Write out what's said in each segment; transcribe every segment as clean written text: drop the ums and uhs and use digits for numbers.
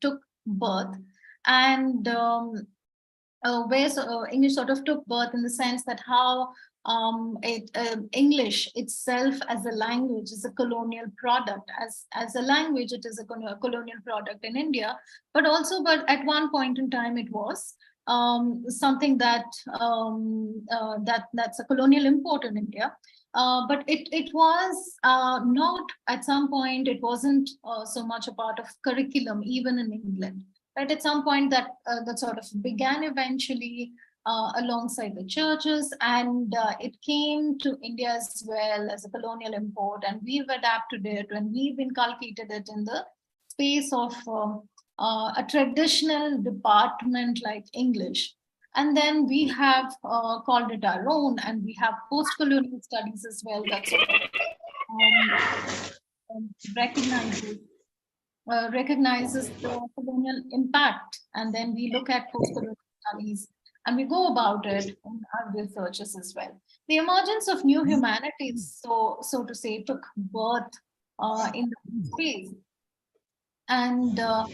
took birth, and where English sort of took birth in the sense that how English itself as a language is a colonial product. As a language, it is a colonial product in India, but at one point in time, it was something that's a colonial import in India. But it was not, at some point, it wasn't so much a part of curriculum, even in England. Right, at some point that sort of began eventually alongside the churches, and it came to India as well as a colonial import, and we've adapted it and we've inculcated it in the space of a traditional department like English. And then we have called it our own, and we have post-colonial studies as well that sort of recognizes the colonial impact. And then we look at post-colonial studies and we go about it in our researches as well. The emergence of new humanities, so to say, took birth in the space. And the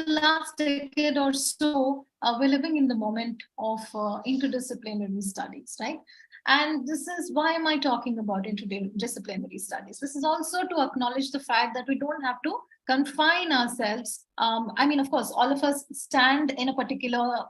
last decade or so, we're living in the moment of interdisciplinary studies, right? And this is, why am I talking about interdisciplinary studies? This is also to acknowledge the fact that we don't have to confine ourselves. I mean, of course, all of us stand in a particular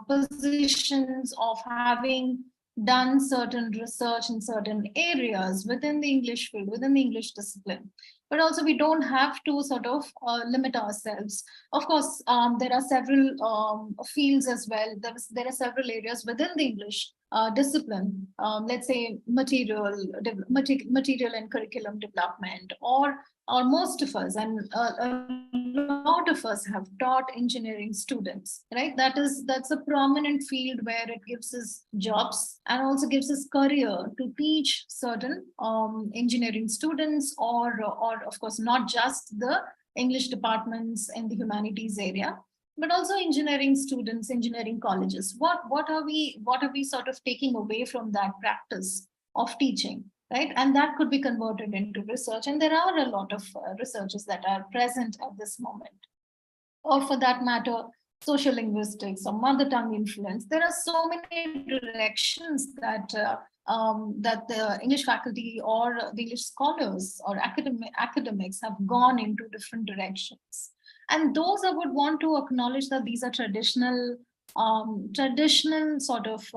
positions of having done certain research in certain areas within the English field, within the English discipline. But also we don't have to sort of limit ourselves. Of course, there are several fields as well. There are several areas within the English discipline, let's say material and curriculum development, or most of us, and a lot of us have taught engineering students, right? That's a prominent field where it gives us jobs and also gives us career to teach certain engineering students, or of course not just the English departments in the humanities area, but also engineering students, engineering colleges. What are we sort of taking away from that practice of teaching? Right? And that could be converted into research. And there are a lot of researches that are present at this moment. Or for that matter, social linguistics or mother tongue influence. There are so many directions that the English faculty or the English scholars or academics have gone into different directions. And those I would want to acknowledge that these are traditional sort of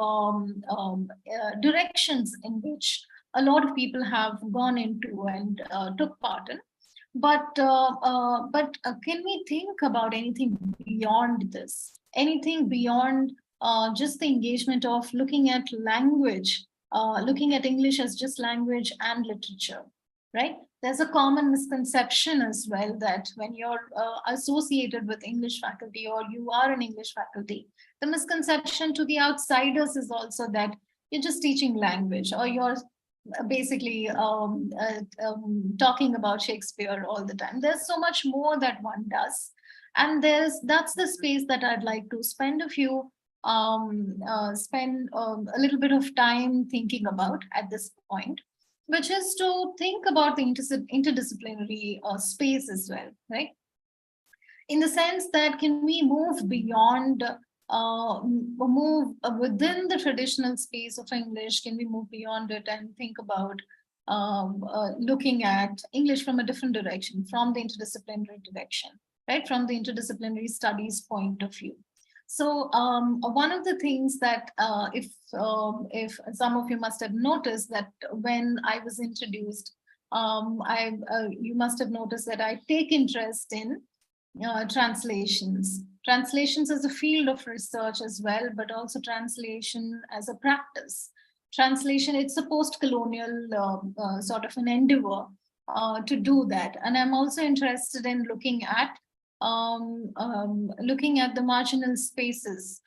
directions in which a lot of people have gone into and took part in. But can we think about anything beyond this? Anything beyond just the engagement of looking at language, looking at English as just language and literature, right? There's a common misconception as well that when you're associated with English faculty or you are an English faculty, the misconception to the outsiders is also that you're just teaching language, or you're basically talking about Shakespeare all the time. There's so much more that one does, and that's the space that I'd like to spend a little bit of time thinking about at this point, which is to think about the interdisciplinary space as well, right? In the sense that, can we move beyond move within the traditional space of English? Can we move beyond it and think about looking at English from a different direction, from the interdisciplinary direction, right? From the interdisciplinary studies point of view. So one of the things that if some of you must have noticed that when I was introduced, you must have noticed that I take interest in translations. Translations as a field of research as well, but also translation as a practice. Translation, it's a post-colonial sort of an endeavor to do that. And I'm also interested in looking at the marginal spaces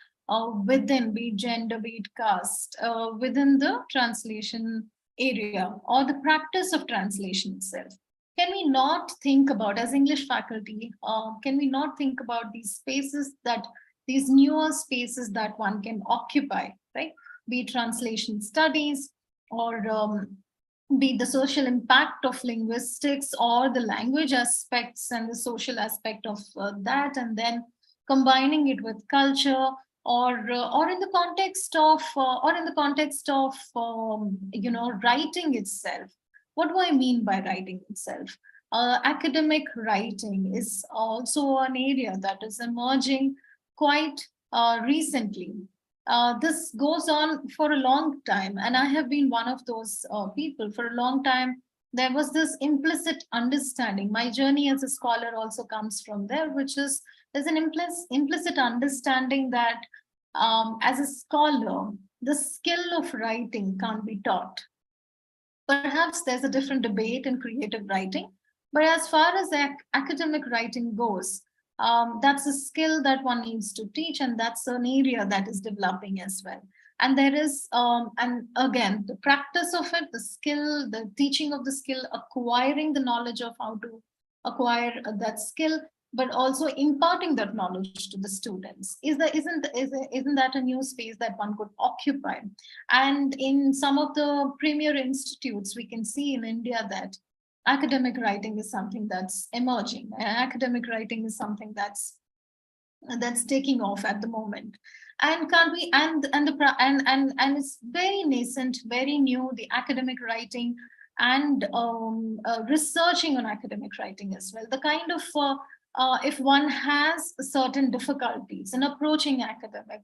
within, be it gender, be it caste, within the translation area or the practice of translation itself. Can we not think about, as English faculty, can we not think about these spaces, these newer spaces that one can occupy, right? Be it translation studies or be the social impact of linguistics or the language aspects and the social aspect of that, and then combining it with culture, or in the context of writing itself. What do I mean by writing itself? Academic writing is also an area that is emerging quite recently. This goes on for a long time, and I have been one of those people for a long time. There was this implicit understanding. My journey as a scholar also comes from there, which is there's an implicit understanding that as a scholar, the skill of writing can't be taught. Perhaps there's a different debate in creative writing, but as far as academic writing goes, that's a skill that one needs to teach, and that's an area that is developing as well. And there is, and again, the practice of it, the skill, the teaching of the skill, acquiring the knowledge of how to acquire that skill, but also imparting that knowledge to the students. Isn't that a new space that one could occupy? And in some of the premier institutes, we can see in India that academic writing is something that's emerging. Academic writing is something that's taking off at the moment. And can't we and it's very nascent, very new, the academic writing, and researching on academic writing as well. The kind of if one has certain difficulties in approaching academic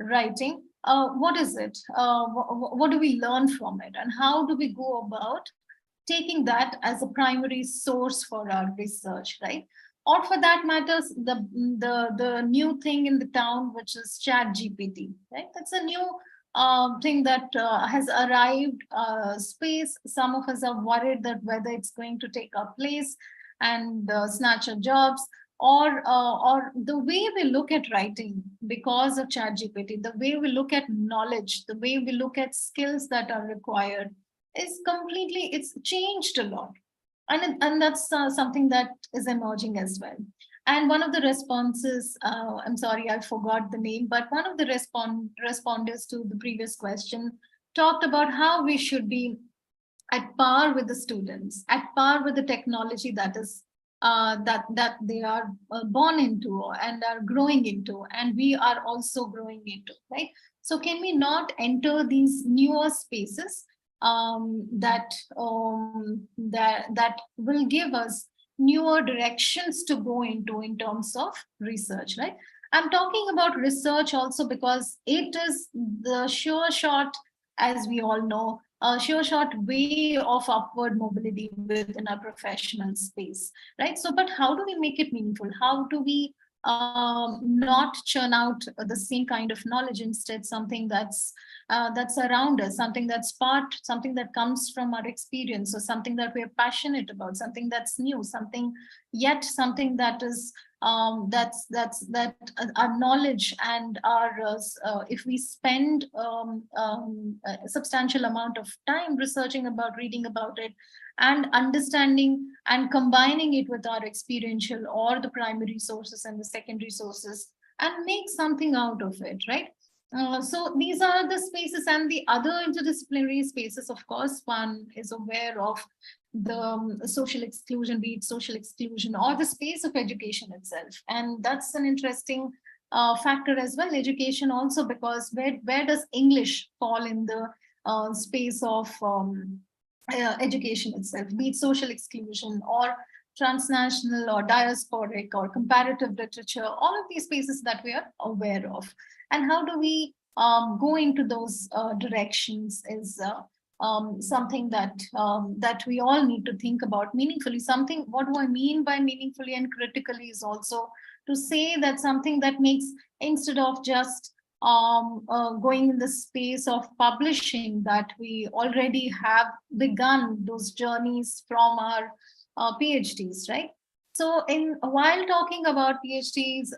writing, what is it? What do we learn from it? And how do we go about taking that as a primary source for our research, right? Or for that matters, the new thing in the town, which is Chat GPT, right? That's a new thing that has arrived space. Some of us are worried that whether it's going to take our place and snatch our jobs, or the way we look at writing because of ChatGPT, the way we look at knowledge, the way we look at skills that are required is completely, it's changed a lot. And that's something that is emerging as well. And one of the responses, I'm sorry, I forgot the name, but one of the responders to the previous question talked about how we should be at par with the students, at par with the technology that is that they are born into and are growing into, and we are also growing into, right? So can we not enter these newer spaces that will give us newer directions to go into in terms of research, right? I'm talking about research also because it is the sure shot, as we all know, a sure shot way of upward mobility within our professional space, right? So, but how do we make it meaningful? How do we not churn out the same kind of knowledge, instead something that's around us, something that's something that comes from our experience, or something that we're passionate about, something that's new, something that is that our knowledge and our if we spend a substantial amount of time researching about, reading about it, and understanding and combining it with our experiential or the primary sources and the secondary sources, and make something out of it, right? So these are the spaces, and the other interdisciplinary spaces, of course, one is aware of the social exclusion, be it social exclusion or the space of education itself. And that's an interesting factor as well, education also, because where does English fall in the space of education itself, be it social exclusion or transnational or diasporic or comparative literature, all of these spaces that we are aware of. And how do we go into those directions is something that we all need to think about meaningfully. Something, what do I mean by meaningfully and critically, is also to say that something that makes, instead of just going in the space of publishing, that we already have begun those journeys from our PhDs, right? So while talking about PhDs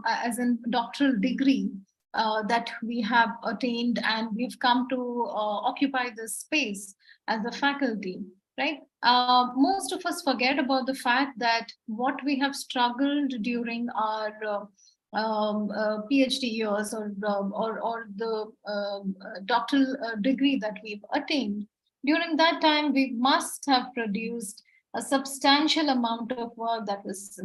as in doctoral degree, that we have attained, and we've come to occupy this space as a faculty, right? Most of us forget about the fact that what we have struggled during our PhD years, or the doctoral degree that we've attained, During that time, we must have produced a substantial amount of work that's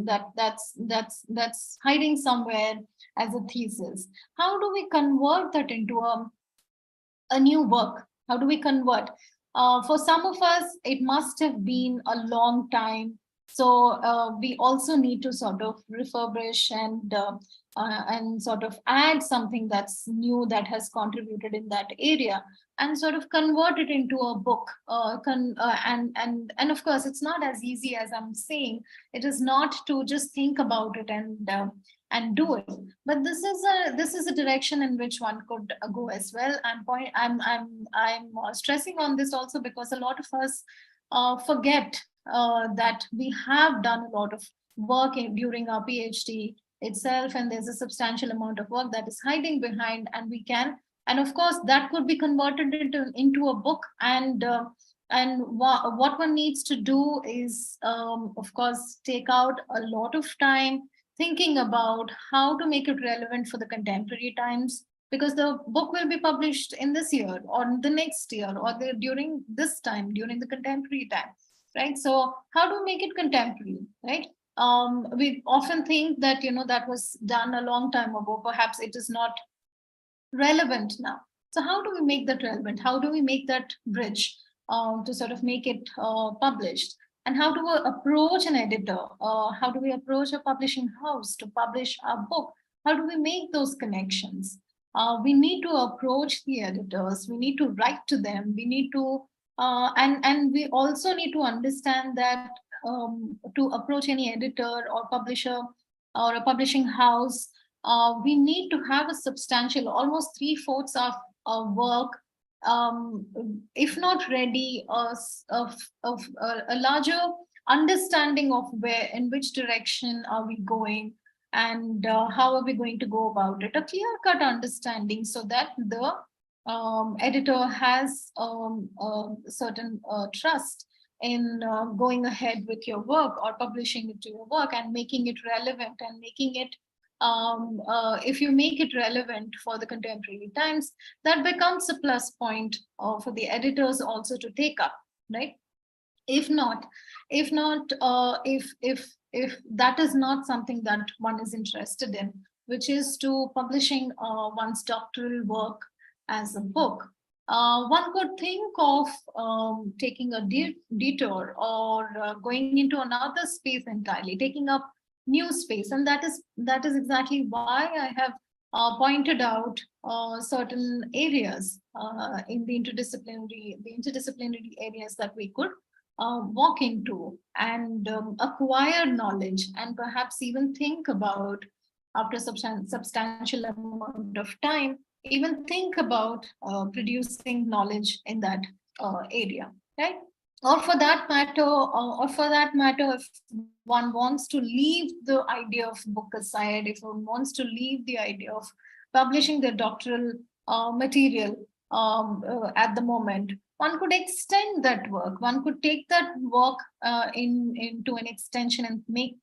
hiding somewhere as a thesis. How do we convert that into a new work? How do we convert? For some of us, it must have been a long time. So we also need to sort of refurbish and sort of add something that's new that has contributed in that area and sort of convert it into a book. And of course, it's not as easy as I'm saying. It is not to just think about it and do it, but this is a direction in which one could go as well. I'm stressing on this also because a lot of us forget that we have done a lot of work during our PhD itself, and there's a substantial amount of work that is hiding behind, and of course that could be converted into a book. And what one needs to do is, of course, take out a lot of time thinking about how to make it relevant for the contemporary times, because the book will be published in this year or the next year or during this time, during the contemporary time, right? So how to make it contemporary, right? We often think that, that was done a long time ago. Perhaps it is not relevant now. So how do we make that relevant? How do we make that bridge to sort of make it published? And how do we approach an editor? How do we approach a publishing house to publish our book? How do we make those connections? We need to approach the editors. We need to write to them. We need to, and we also need to understand that to approach any editor or publisher or a publishing house, we need to have a substantial, almost three-fourths of work, um, if not ready, of a larger understanding of where, in which direction are we going, and how are we going to go about it. A clear-cut understanding so that the editor has certain trust in going ahead with your work or publishing it to your work and making it relevant and making it if you make it relevant for the contemporary times, that becomes a plus point for the editors also to take up, right? If not, if that is not something that one is interested in, which is to publishing one's doctoral work as a book, one could think of taking a detour or going into another space entirely, taking up new space. And that is exactly why I have pointed out certain areas in the interdisciplinary areas that we could walk into and acquire knowledge, and perhaps even think about, after substantial amount of time, even think about producing knowledge in that area, right? Or for that matter, if one wants to leave the idea of book aside, if one wants to leave the idea of publishing the doctoral material at the moment, one could extend that work. One could take that work into an extension and make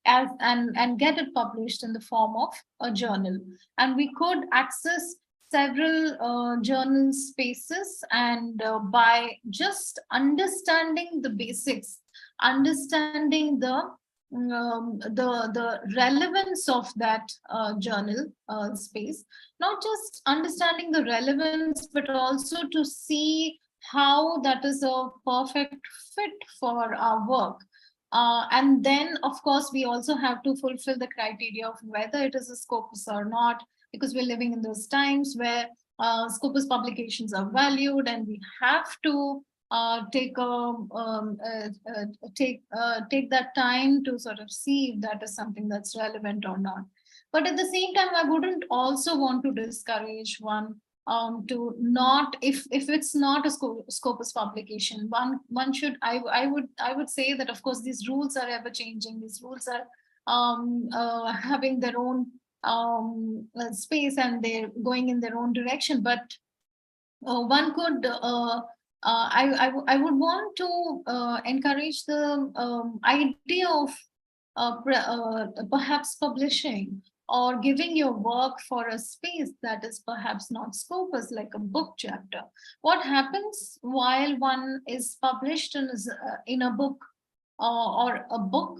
and get it published in the form of a journal. And we could access several journal spaces, and by just understanding the basics, understanding the relevance of that journal space, not just understanding the relevance, but also to see how that is a perfect fit for our work. And then, of course, we also have to fulfill the criteria of whether it is a Scopus or not, because we're living in those times where Scopus publications are valued, and we have to take that time to sort of see if that is something that's relevant or not. But at the same time, I wouldn't also want to discourage one to not, if it's not a Scopus publication, one should, I would say that, of course, these rules are ever changing. These rules are having their own space, and they're going in their own direction. But one could I would want to encourage the idea of perhaps publishing or giving your work for a space that is perhaps not scopus, like a book chapter. What happens while one is published in a book, or a book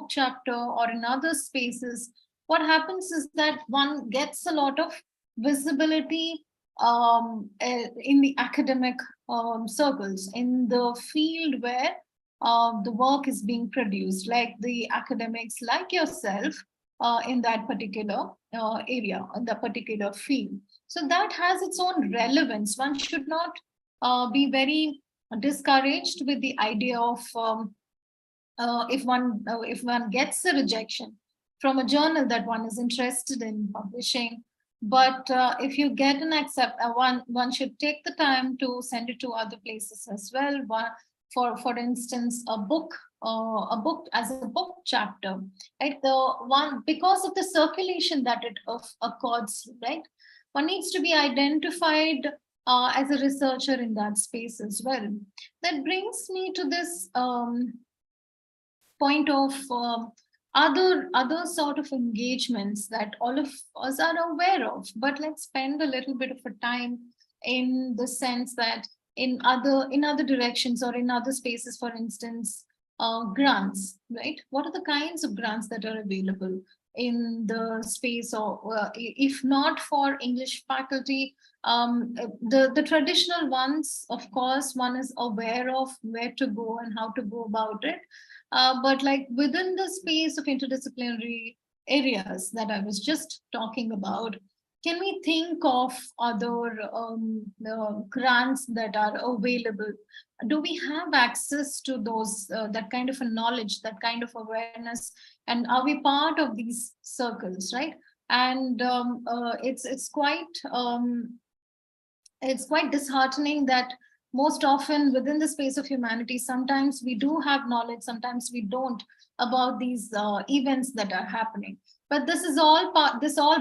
chapter, or in other spaces? What happens is that one gets a lot of visibility in the academic circles, in the field where the work is being produced, like the academics like yourself, in that particular area, in the particular field. So that has its own relevance. One should not be very discouraged with the idea of if one gets a rejection from a journal that one is interested in publishing. But if you get an accept, one should take the time to send it to other places as well. For instance, a book as a book chapter, right? The one, because of the circulation that it accords, right? One needs to be identified as a researcher in that space as well. That brings me to this point of other sort of engagements that all of us are aware of, but let's spend a little bit of a time in the sense that in other directions or in other spaces. For instance, grants, right? What are the kinds of grants that are available in the space, or if not for English faculty, the traditional ones, of course, one is aware of where to go and how to go about it. But like within the space of interdisciplinary areas that I was just talking about, can we think of other grants that are available? Do we have access to those, that kind of a knowledge, that kind of awareness, and are we part of these circles, right? And it's quite disheartening that most often within the space of humanity, sometimes we do have knowledge, sometimes we don't, about these events that are happening. But this all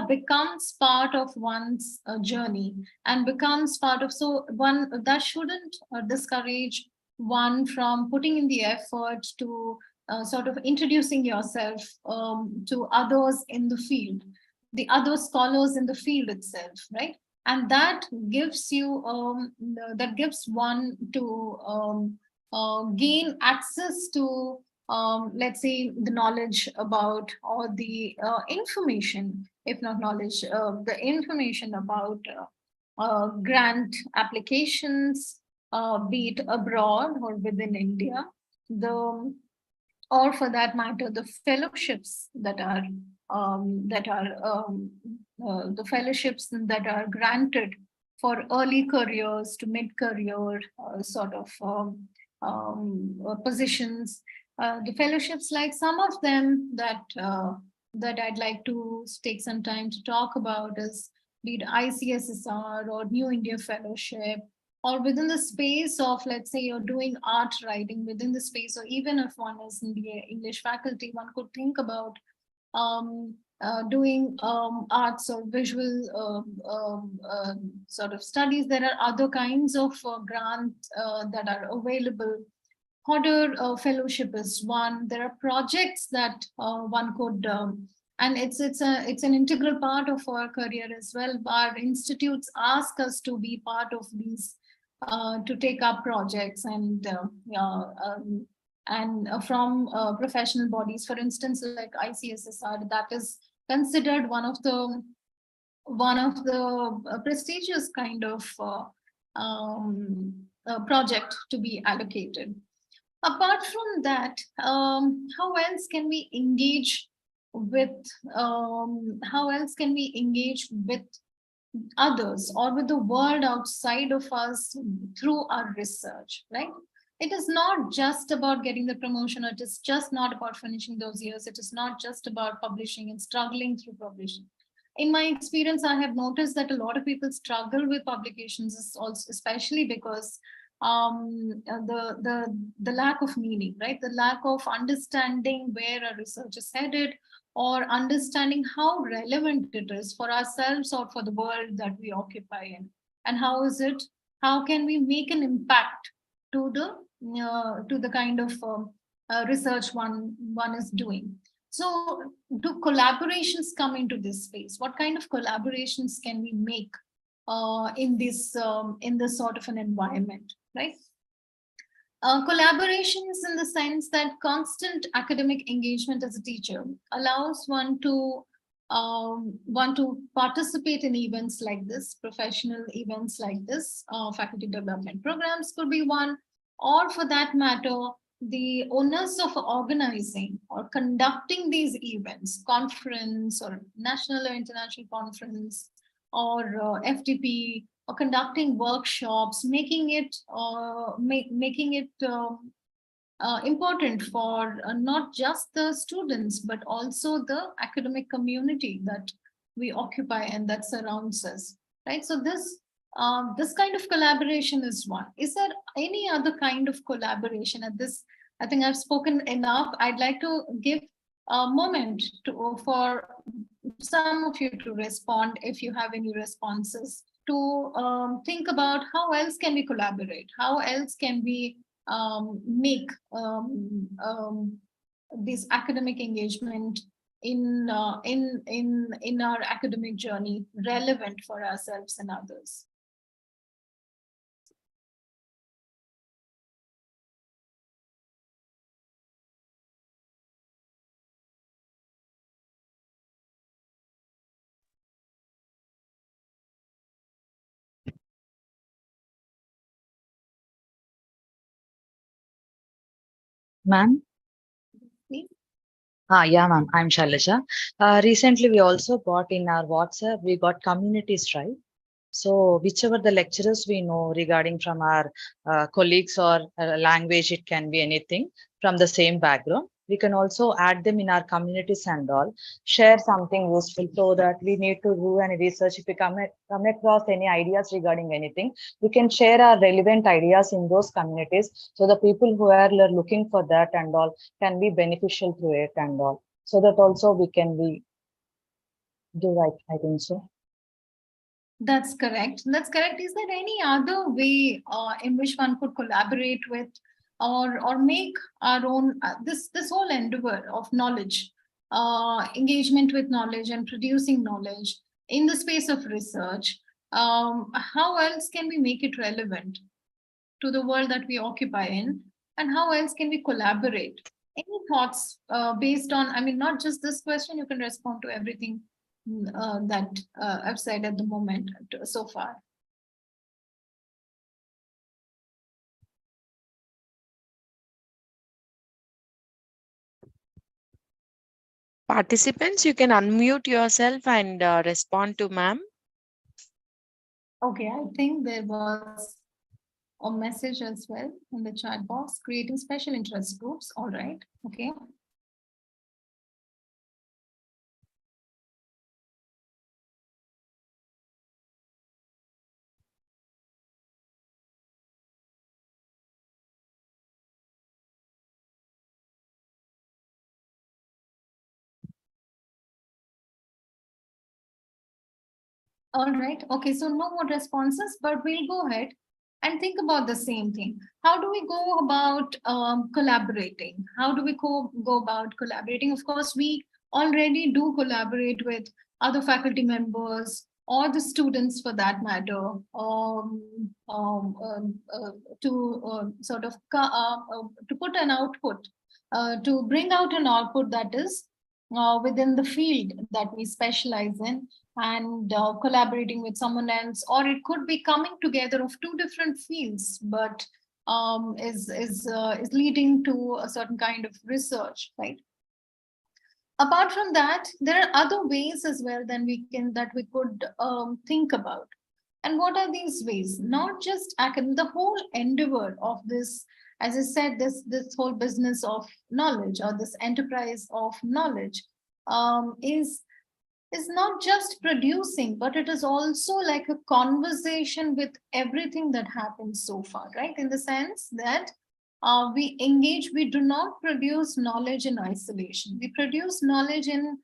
becomes part of one's journey, and becomes part of, so one that shouldn't discourage one from putting in the effort to sort of introducing yourself to others in the field, the other scholars in the field itself, right? And that gives you that gives one to gain access to, let's say, the knowledge about, or the information, if not knowledge, the information about grant applications, be it abroad or within India, the or for that matter, the fellowships the fellowships that are granted for early careers to mid-career sort of positions. The fellowships, like some of them that I'd like to take some time to talk about, is be it ICSSR or New India Fellowship, or within the space of, let's say, you're doing art writing within the space, or even if one is in the English faculty, one could think about doing arts or visual sort of studies. There are other kinds of grants that are available. Hodder Fellowship is one. There are projects that one could, and it's an integral part of our career as well. Our institutes ask us to be part of these, to take up projects, and from professional bodies, for instance, like ICSSR, that is considered one of the prestigious kind of project to be allocated. Apart from that, how else can we engage with others, or with the world outside of us, through our research, right? It is not just about getting the promotion, it is just not about finishing those years, it is not just about publishing and struggling through publishing. In my experience, I have noticed that a lot of people struggle with publications, also, especially because the lack of meaning, right? The lack of understanding where our research is headed, or understanding how relevant it is for ourselves or for the world that we occupy in, and how can we make an impact to the kind of research one is doing. So do collaborations come into this space? What kind of collaborations can we make in this sort of an environment, right? Collaboration is in the sense that constant academic engagement as a teacher allows one to participate in events like this, professional events like this. Faculty development programs could be one, or for that matter, the owners of organizing or conducting these events, conference or national or international conference, or FDP, or conducting workshops, making it important for not just the students, but also the academic community that we occupy and that surrounds us, right? So this kind of collaboration is one. Is there any other kind of collaboration at this? I think I've spoken enough. I'd like to give a moment for some of you to respond if you have any responses, to think about how else can we collaborate, how else can we make this academic engagement in our academic journey relevant for ourselves and others. Ma'am? See? Yeah, ma'am. I'm Shailaja. Recently, we also got in our WhatsApp, we got communities, right? So whichever the lecturers we know regarding from our colleagues or language, it can be anything from the same background. We can also add them in our communities and all, share something useful so that we need to do any research. If we come across any ideas regarding anything, we can share our relevant ideas in those communities. So the people who are looking for that and all can be beneficial to it and all. So that also we can be do right, I think so. That's correct. That's correct. Is there any other way in which one could collaborate with, or make our own this whole endeavor of knowledge, engagement with knowledge and producing knowledge in the space of research? How else can we make it relevant to the world that we occupy in, and how else can we collaborate? Any thoughts based on, I mean, not just this question, you can respond to everything that I've said at the moment so far. Participants, you can unmute yourself and respond to ma'am. Okay, I think there was a message as well in the chat box, creating special interest groups. All right, okay. All right. Okay. So no more responses, but we'll go ahead and think about the same thing. How do we go about collaborating? How do we go about collaborating? Of course, we already do collaborate with other faculty members or the students for that matter, to sort of to put an output, to bring out an output that is within the field that we specialize in, and collaborating with someone else, or it could be coming together of two different fields, but is leading to a certain kind of research, right? Apart from that, there are other ways as well that we could think about. And what are these ways? Not just academic, the whole endeavor of this, as I said, this whole business of knowledge, or this enterprise of knowledge, is not just producing, but it is also like a conversation with everything that happened so far, right? In the sense that we do not produce knowledge in isolation. We produce knowledge in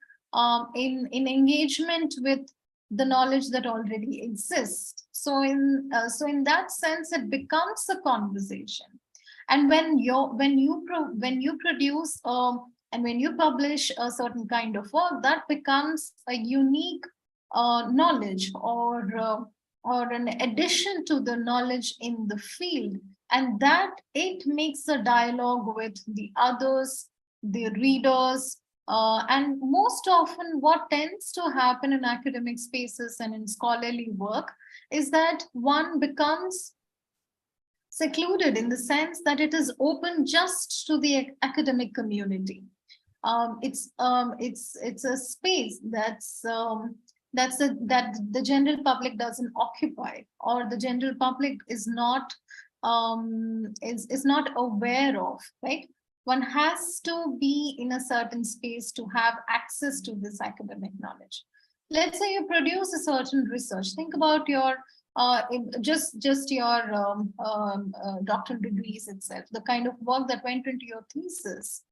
engagement with the knowledge that already exists. So in that sense, it becomes a conversation. And when you produce And when you publish a certain kind of work, that becomes a unique knowledge, or an addition to the knowledge in the field, and that it makes a dialogue with the others, the readers. And most often, what tends to happen in academic spaces and in scholarly work is that one becomes secluded in the sense that it is open just to the academic community. It's a space that the general public doesn't occupy, or the general public is not aware of, right? One has to be in a certain space to have access to this academic knowledge. Let's say you produce a certain research. Think about your just your doctoral degrees itself, the kind of work that went into your thesis.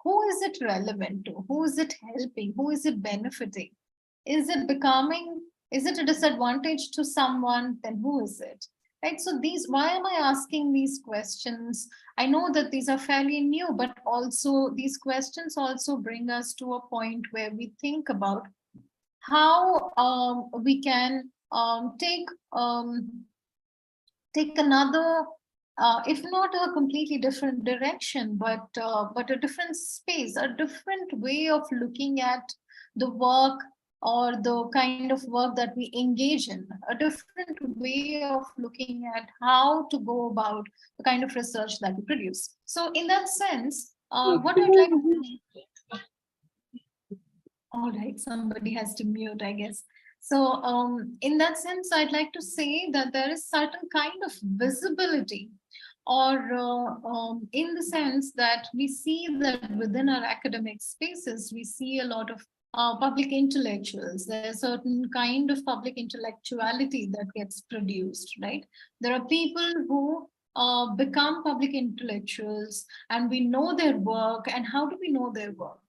Who is it relevant to? Who is it helping? Who is it benefiting? Is it a disadvantage to someone? Then who is it? Right? So why am I asking these questions? I know that these are fairly new, but also these questions also bring us to a point where we think about how we can take another, if not a completely different direction, but a different space, a different way of looking at the work, or the kind of work that we engage in, a different way of looking at how to go about the kind of research that we produce. So in that sense, what I'd like to... All right, somebody has to mute, I guess. So in that sense, I'd like to say that there is certain kind of visibility, or in the sense that we see that within our academic spaces, we see a lot of public intellectuals. There's certain kind of public intellectuality that gets produced, right? There are people who become public intellectuals, and we know their work. And how do we know their work?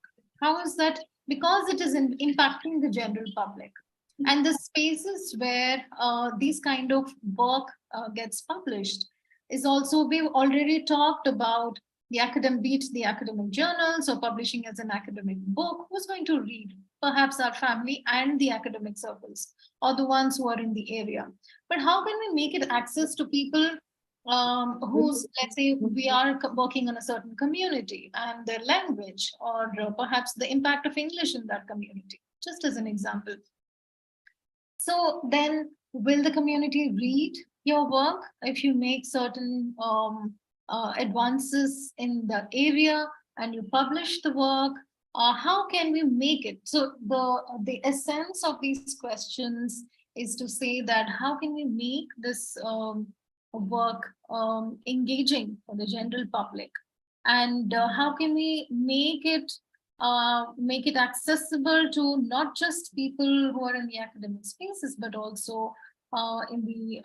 How is that? Because it is impacting the general public. And the spaces where these kind of work gets published is also, we've already talked about the academic journals, or publishing as an academic book. Who's going to read? Perhaps our family and the academic circles, or the ones who are in the area. But how can we make it access to people who's, let's say, we are working on a certain community and their language, or perhaps the impact of English in that community, just as an example. So then, will the community read your work if you make certain advances in the area and you publish the work? How can we make it? So the essence of these questions is to say that how can we make this work engaging for the general public, and how can we make it accessible to not just people who are in the academic spaces, but also in the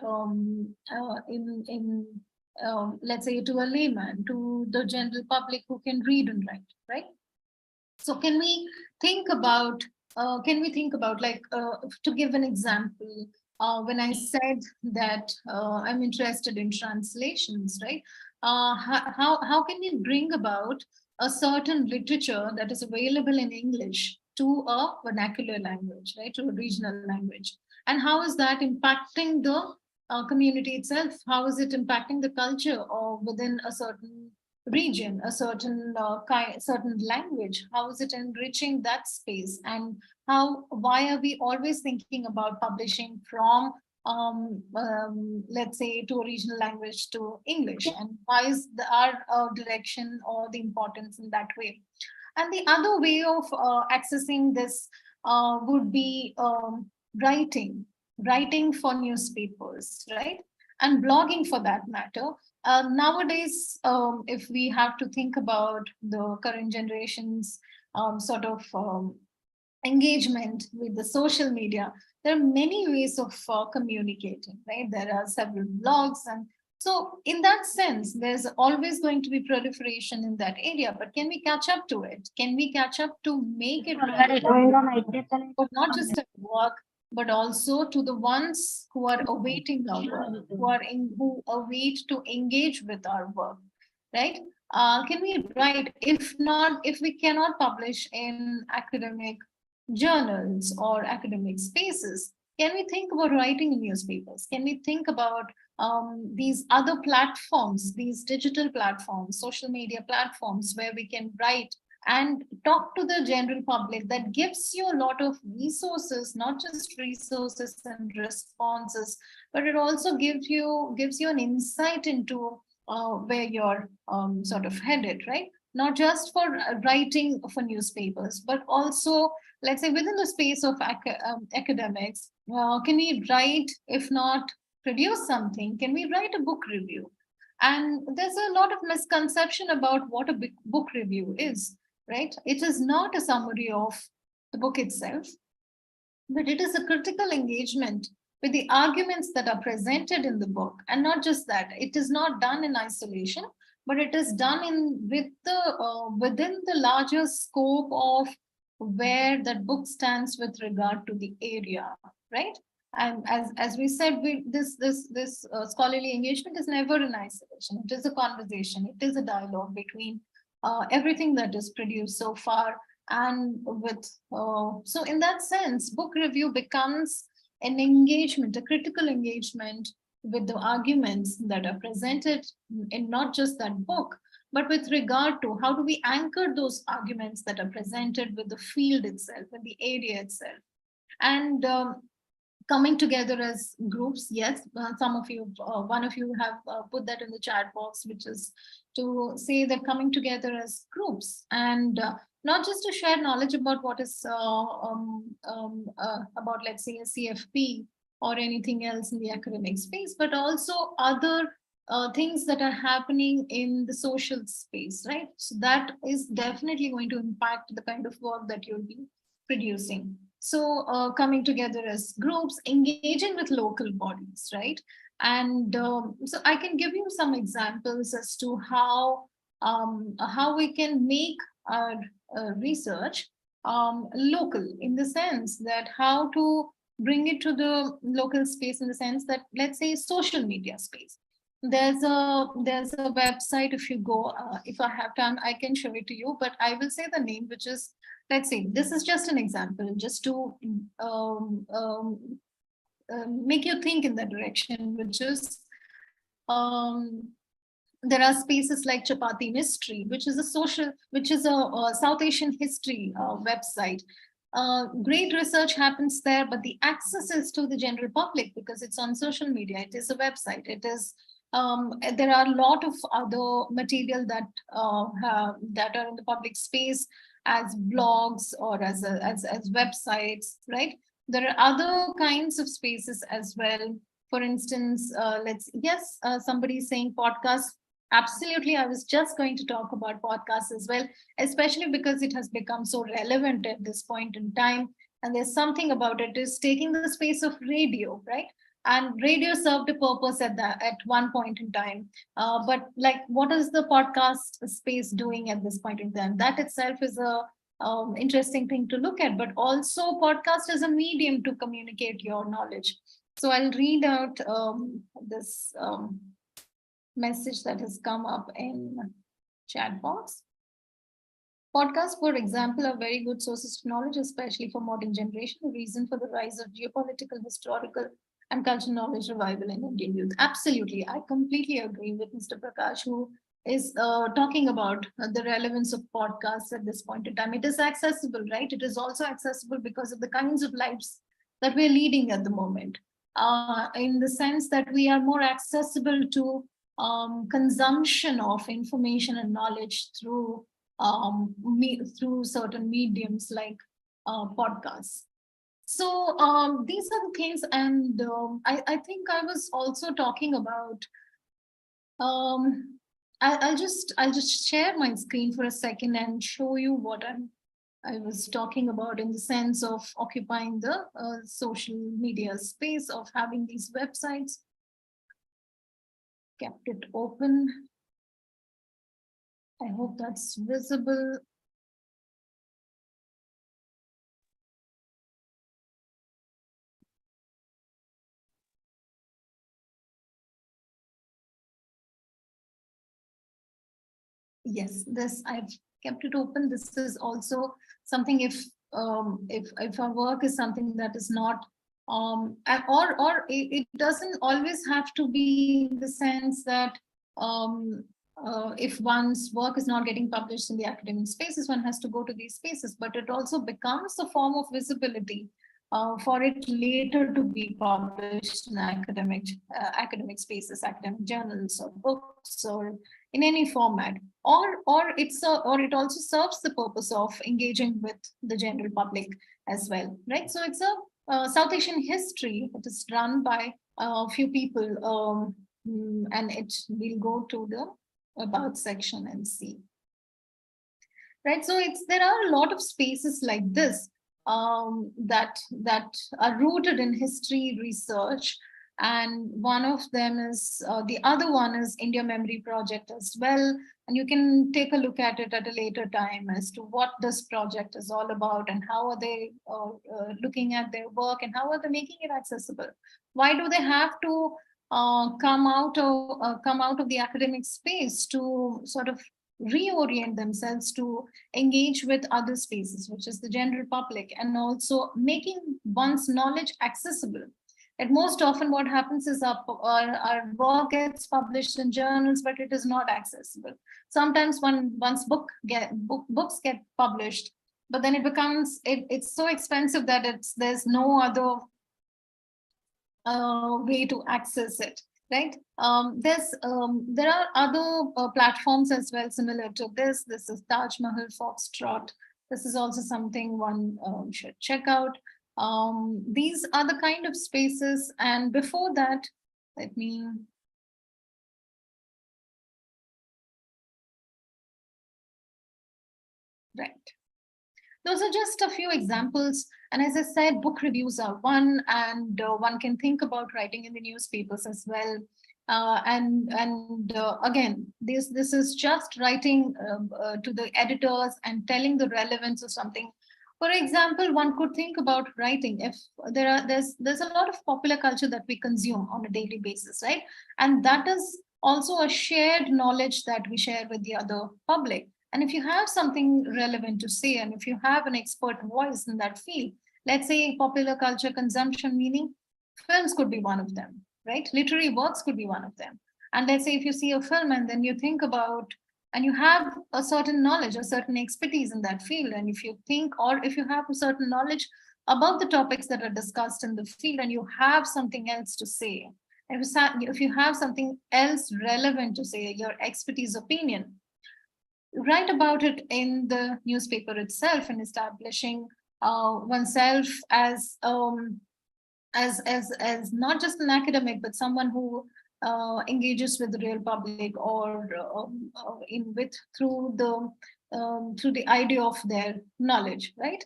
let's say, to a layman, to the general public who can read and write, right? So can we think about like, to give an example, when I said that I'm interested in translations, right? How can we bring about a certain literature that is available in English to a vernacular language, right, to a regional language? And how is that impacting the community itself? How is it impacting the culture or within a certain region, a certain certain language? How is it enriching that space? And why are we always thinking about publishing from let's say, to a regional language to English? And why is our direction or the importance in that way? And the other way of accessing this would be writing for newspapers, right? And blogging, for that matter. Nowadays, if we have to think about the current generation's sort of engagement with the social media, there are many ways of communicating, right? There are several blogs, and so in that sense, there's always going to be proliferation in that area. But can we catch up to it? Can we catch up to make it but not just at work, but also to the ones who are awaiting our work, who await to engage with our work, right? Can we write? If not, if we cannot publish in academic journals or academic spaces, can we think about writing in newspapers? Can we think about these other platforms, these digital platforms, social media platforms, where we can write and talk to the general public? That gives you a lot of resources, not just resources and responses, but it also gives you an insight into where you're sort of headed, right? Not just for writing for newspapers, but also, let's say, within the space of academics, can we write, if not produce something, can we write a book review? And there's a lot of misconception about what a book review is, right? It is not a summary of the book itself, but it is a critical engagement with the arguments that are presented in the book. And not just that, it is not done in isolation, but it is done within the larger scope of where that book stands with regard to the area, right? And as we said, this scholarly engagement is never in isolation. It is a conversation. It is a dialogue between everything that is produced so far. And so in that sense, book review becomes an engagement, a critical engagement with the arguments that are presented in not just that book, but with regard to how do we anchor those arguments that are presented with the field itself, with the area itself. And coming together as groups, yes, some of you, one of you have put that in the chat box, which is to say that coming together as groups, and not just to share knowledge about what is about, let's say, a CFP or anything else in the academic space, but also other things that are happening in the social space, right? So that is definitely going to impact the kind of work that you'll be producing. So coming together as groups, engaging with local bodies, right? And so I can give you some examples as to how we can make our research local, in the sense that how to bring it to the local space, in the sense that, let's say, social media space. There's a website. If you go, if I have time, I can show it to you, but I will say the name, which is, let's see, this is just an example, just to make you think in that direction, which is, there are spaces like Chapati Mystery, which is a South Asian history website. Great research happens there, but the access is to the general public because it's on social media. It is a website. It is there are a lot of other material that that are in the public space as blogs or as websites, right? There are other kinds of spaces as well. For instance, somebody is saying podcasts. Absolutely, I was just going to talk about podcasts as well, especially because it has become so relevant at this point in time. And there's something about it is taking the space of radio, right? And radio served a purpose at one point in time. But like, what is the podcast space doing at this point in time? That itself is a interesting thing to look at. But also, podcast is a medium to communicate your knowledge. So I'll read out this message that has come up in chat box. Podcasts, for example, are very good sources of knowledge, especially for modern generation. The reason for the rise of geopolitical, historical, and cultural knowledge revival in Indian youth. Absolutely, I completely agree with Mr. Prakash, who is talking about the relevance of podcasts at this point in time. It is accessible, right? It is also accessible because of the kinds of lives that we're leading at the moment, in the sense that we are more accessible to consumption of information and knowledge through through certain mediums like podcasts. So these are the things, and I think I was also talking about. I'll just share my screen for a second and show you what I was talking about, in the sense of occupying the social media space, of having these websites. Kept it open. I hope that's visible. Yes, this I've kept it open. This is also something if our work is something that is not or it doesn't always have to be in the sense that um, if one's work is not getting published in the academic spaces, one has to go to these spaces, but it also becomes a form of visibility for it later to be published in academic spaces, academic journals or books or in any format, or it also serves the purpose of engaging with the general public as well, right? So it's a South Asian history. It is run by a few people, and we'll go to the about section and see. Right, so there are a lot of spaces like this that are rooted in history research, and one of them is the other one is India Memory Project as well, and you can take a look at it at a later time as to what this project is all about and how are they looking at their work and how are they making it accessible. Why do they have to come out of the academic space to sort of reorient themselves to engage with other spaces, which is the general public, and also making one's knowledge accessible. And most often what happens is our work gets published in journals, but it is not accessible. Sometimes once books get published, but then it's so expensive that there's no other way to access it, right? There are other platforms as well similar to this. This is Taj Mahal Foxtrot. This is also something one should check out. These are the kind of spaces, and before that, let me. Right. Those are just a few examples. And as I said, book reviews are one, and one can think about writing in the newspapers as well. Again, this is just writing to the editors and telling the relevance of something. For example, one could think about writing if there's a lot of popular culture that we consume on a daily basis, right? And that is also a shared knowledge that we share with the other public. And if you have something relevant to say, and if you have an expert voice in that field, let's say popular culture consumption, meaning films could be one of them, right? Literary works could be one of them. And let's say if you see a film and then you think about, and you have a certain knowledge, a certain expertise in that field, and if you think, or if you have a certain knowledge about the topics that are discussed in the field, and you have something else to say, if you have something else relevant to say, your expertise opinion, write about it in the newspaper itself and establishing oneself as not just an academic, but someone who engages with the real public, or through the idea of their knowledge, right?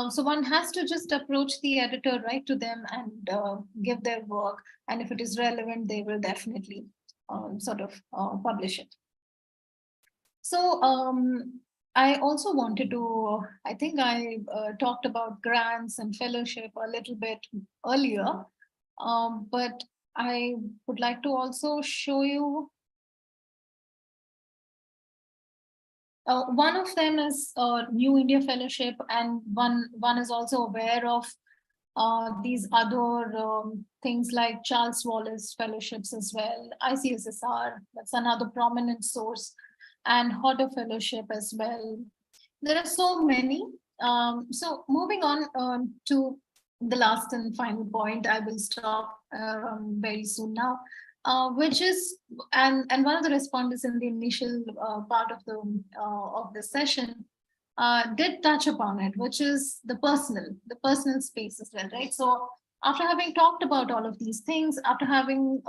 So one has to just approach the editor, write to them, and give their work, and if it is relevant, they will definitely publish it. So I also wanted to, I think I talked about grants and fellowship a little bit earlier, but I would like to also show you. One of them is New India Fellowship, and one is also aware of these other things like Charles Wallace Fellowships as well, ICSSR, that's another prominent source, and Hodder Fellowship as well. There are so many. So moving on to the last and final point, I will stop very soon now, which is, and one of the respondents in the initial part of the session did touch upon it, which is the personal space as well, right? So after having talked about all of these things, after having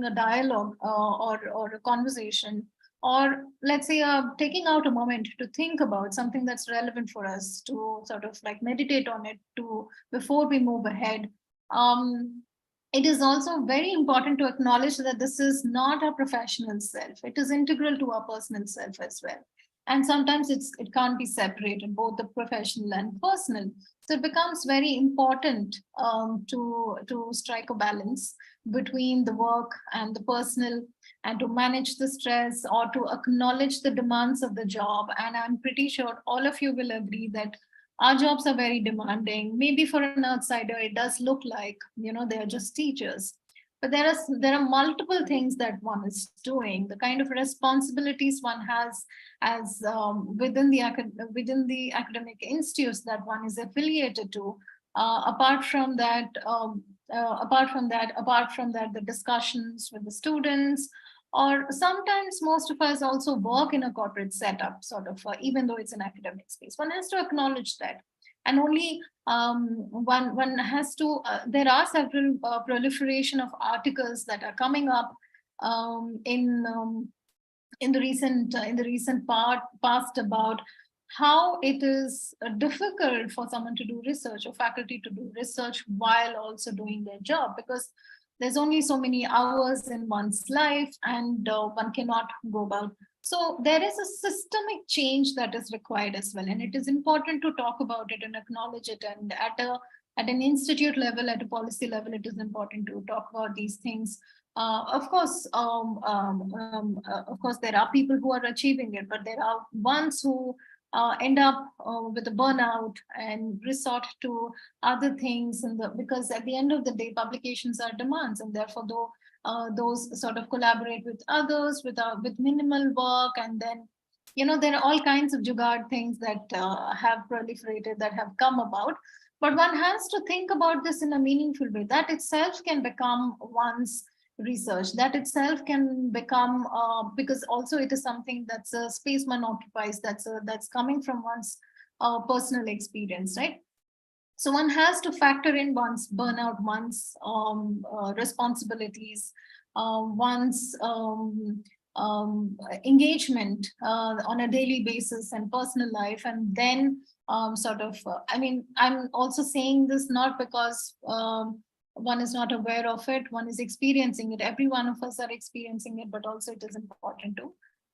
a dialogue or a conversation, or let's say taking out a moment to think about something that's relevant for us, to sort of like meditate on it before we move ahead, it is also very important to acknowledge that this is not our professional self. It is integral to our personal self as well. And sometimes it can't be separated, both the professional and personal. So it becomes very important to strike a balance between the work and the personal, and to manage the stress or to acknowledge the demands of the job. And I'm pretty sure all of you will agree that our jobs are very demanding. Maybe for an outsider, it does look like, they're just teachers. But there are multiple things that one is doing, the kind of responsibilities one has as within the academic institutes that one is affiliated to. Apart from that, the discussions with the students, or sometimes most of us also work in a corporate setup, sort of, even though it's an academic space. One has to acknowledge that, and only one has to. There are several proliferation of articles that are coming up in the recent past about how it is difficult for someone to do research or faculty to do research while also doing their job, because there's only so many hours in one's life, and one cannot go about. So there is a systemic change that is required as well, and it is important to talk about it and acknowledge it. And at an institute level, at a policy level, it is important to talk about these things. Of course, there are people who are achieving it, but there are ones who end up with a burnout and resort to other things. Because at the end of the day, publications are demands, and therefore, those sort of collaborate with others with minimal work, and then there are all kinds of jugaad things that have proliferated, that have come about. But one has to think about this in a meaningful way. That itself can become one's research. That itself can become, because also it is something that's a space one occupies, that's coming from one's personal experience, right? So one has to factor in one's burnout, one's responsibilities, one's engagement on a daily basis, and personal life. And then I'm also saying this not because one is not aware of it, one is experiencing it. Every one of us are experiencing it, but also it is important to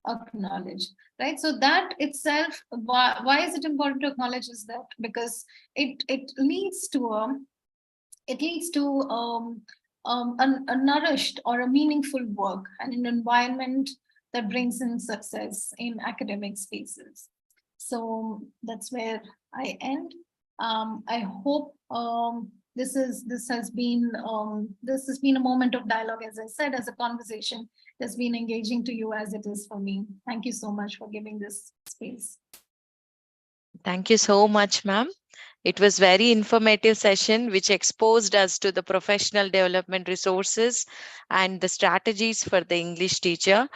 acknowledge, right? So that itself, why is it important to acknowledge, is that because it leads to a nourished or a meaningful work, and an environment that brings in success in academic spaces. So that's where I end. I hope this has been a moment of dialogue, as I said, as a conversation that's been engaging to you as it is for me. Thank you so much for giving this space. Thank you so much, ma'am. It was very informative session which exposed us to the professional development resources and the strategies for the English teacher.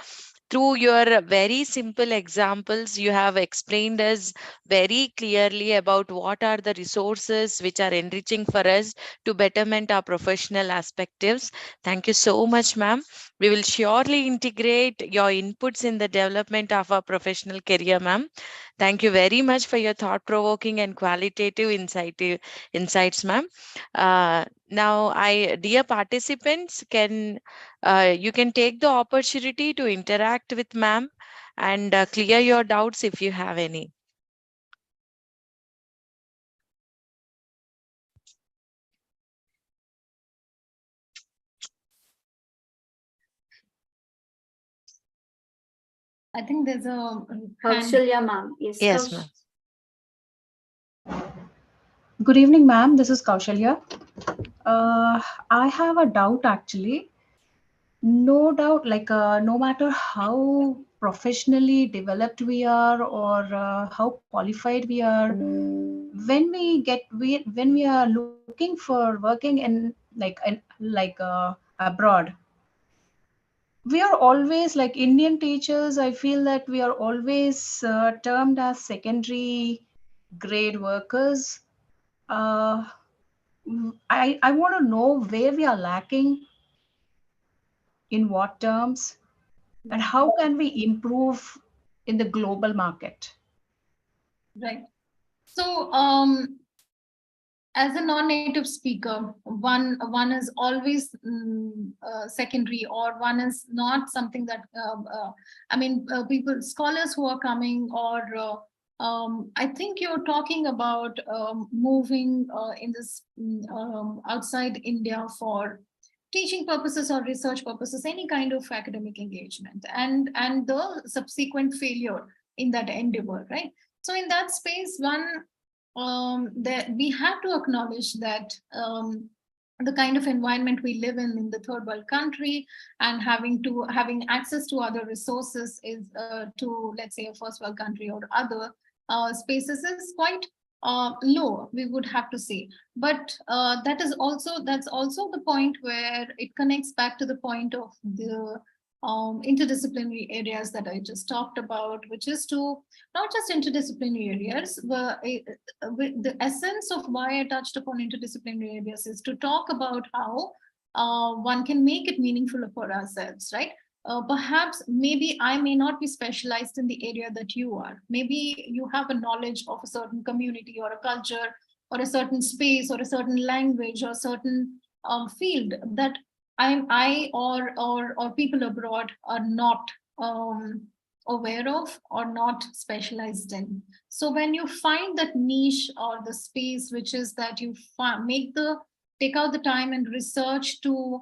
Through your very simple examples, you have explained us very clearly about what are the resources which are enriching for us to betterment our professional aspectives. Thank you so much, ma'am. We will surely integrate your inputs in the development of our professional career, ma'am. Thank you very much for your thought-provoking and qualitative insights, ma'am. Now, dear participants, you can take the opportunity to interact with ma'am and clear your doubts if you have any. I think there's a Kaushalya ma'am. Yes, ma'am. Good evening, ma'am. This is Kaushalya. I have a doubt actually. No doubt, no matter how professionally developed we are, or how qualified we are, when we are looking for working in abroad, we are always, like Indian teachers, I feel that we are always termed as secondary grade workers. I want to know where we are lacking, in what terms, and how can we improve in the global market. Right. So as a non-native speaker, one is always secondary, or one is not something that scholars who are coming, or I think you're talking about moving in this outside India for teaching purposes or research purposes, any kind of academic engagement, and the subsequent failure in that endeavor, right? So in that space, that we have to acknowledge that the kind of environment we live in the third world country, and having access to other resources is to, let's say, a first world country or other spaces is quite low, we would have to say. But that's also the point where it connects back to the point of the interdisciplinary areas that I just talked about, which is to not just interdisciplinary areas, but the essence of why I touched upon interdisciplinary areas is to talk about how one can make it meaningful for ourselves, right? Perhaps maybe I may not be specialized in the area that you are. Maybe you have a knowledge of a certain community or a culture or a certain space or a certain language or a certain field that I or people abroad are not aware of or not specialized in. So when you find that niche or the space, which is that you take out the time and research to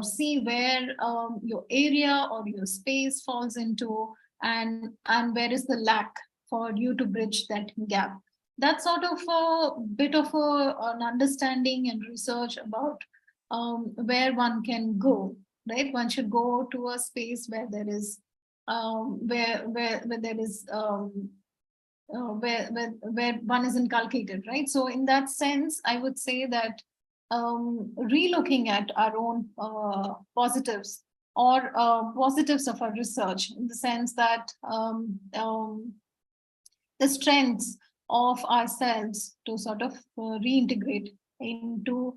see where your area or your space falls into, and where is the lack for you to bridge that gap. That's sort of a bit of an understanding and research about where one can go, right? One should go to a space where there is where there is where one is inculcated, right? So in that sense, I would say that relooking at our own positives or positives of our research, in the sense that the strengths of ourselves to sort of reintegrate into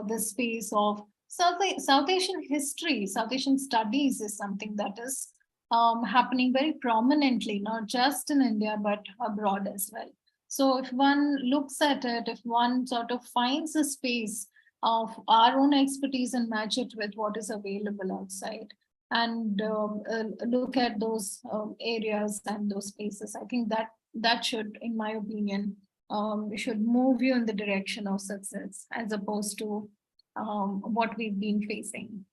the space of South Asian history, South Asian studies is something that is happening very prominently, not just in India, but abroad as well. So if one looks at it, if one sort of finds a space of our own expertise and match it with what is available outside, and look at those areas and those spaces, I think that should, in my opinion, should move you in the direction of success, as opposed to what we've been facing.